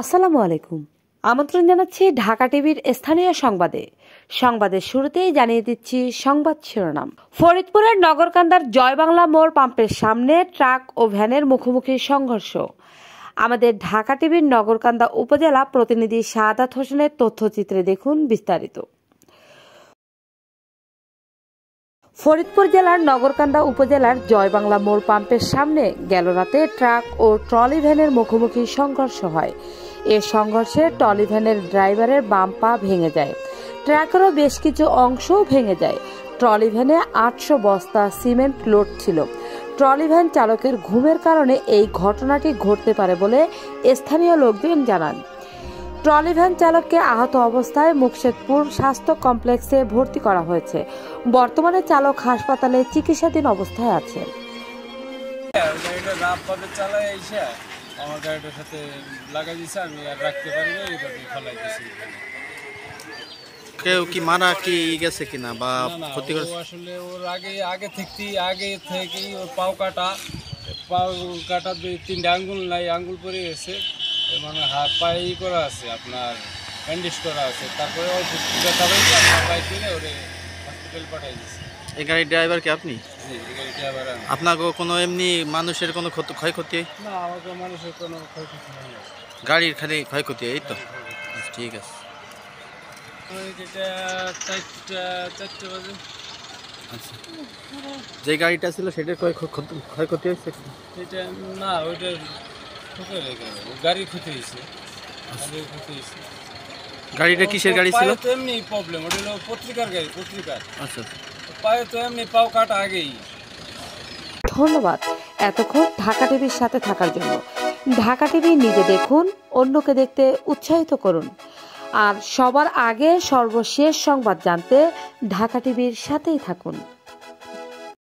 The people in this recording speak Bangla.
আসসালামু আলাইকুম। আমন্ত্রণ জানাচ্ছি ঢাকা টিভির স্থানীয় সংবাদে। সংবাদের শুরুতেই জানিয়ে দিচ্ছি সংবাদ শিরোনাম। ফরিদপুরের নগরকান্দার জয়বাংলা মোড় পাম্পের সামনে ট্রাক ও ভ্যানের মুখোমুখি সংঘর্ষ। আমাদের ঢাকা টিভির নগরকান্দা উপজেলা প্রতিনিধি শাহাদাত হোসেনের তথ্যচিত্রে দেখুন বিস্তারিত। ফরিদপুর জেলার নগরকান্দা উপজেলার জয়বাংলা মোড় পাম্পের সামনে গেল রাতে ট্রাক ও ট্রলি ভ্যানের মুখোমুখি সংঘর্ষ হয়। এ সংঘর্ষে ট্রলি ভ্যানের ড্রাইভারের বাম পা ভেঙে যায়, ট্রাকেরও বেশ কিছু অংশও ভেঙে যায়। ট্রলি ভ্যানে 800 বস্তা সিমেন্ট লোড ছিল। ট্রলি ভ্যান চালকের ঘুমের কারণে এই ঘটনাটি ঘটতে পারে বলে স্থানীয় লোকজন জানান। ট্রলি ভ্যান চালককে আহত অবস্থায় মুকশেদপুর স্বাস্থ্য কমপ্লেক্সে ভর্তি করা হয়েছে। বর্তমানে চালক হাসপাতালে চিকিৎসাধীন অবস্থায় আছে। আমার গাড়িটার সাথে লাগাই দিছে, আমি আর রাখতে পারি না, এইভাবে ফেলাই দিছি। কেউ কি মারা কি গেছে কিনা বা ক্ষতি করেছে? আসলে ওর আগে থেকেই ওর পাও কাটা 3টে আঙ্গুল নাই, আঙ্গুল পরে গেছে, মানে হাত পায়ে করা আছে, আপনার ব্যান্ডেজ করা আছে। তারপরে অল্প ব্যথা হয়েছে, আপনার বাইক কিনে ওরে হসপিটাল পাঠিয়ে দিচ্ছে। এই গাড়ির ড্রাইভার কি আপনি? জি, এই গাড়ির ড্রাইভার আমি। আপনাকে কোনো এমনি মানুষের কোনো ক্ষয়ক্ষতি? না, আমাকে মানুষের কোনো ক্ষয়ক্ষতি হয় না, গাড়ির খালি ক্ষয়ক্ষতি, এই তো। ঠিক আছে। যেটা 4টা বাজে। আচ্ছা, যে গাড়িটা ছিল সেটার ক্ষয়ক্ষতি হয়েছে? এটা না, ওইটা গাড়ির ক্ষতি হয়েছে। গাড়িটা কিসের গাড়ি ছিল? তো এমনি প্রবলেম, ওটা হলো পত্রিকার গাড়ি, পত্রিকার। আচ্ছা, পায়ে তো এমনি পাও কাটা আগেই। ধন্যবাদ এতক্ষণ ঢাকা টিভির সাথে থাকার জন্য। ঢাকা টিভি নিজে দেখুন, অন্যকে দেখতে উৎসাহিত করুন। আর সবার আগে সর্বশেষ সংবাদ জানতে ঢাকা টিভির সাথেই থাকুন।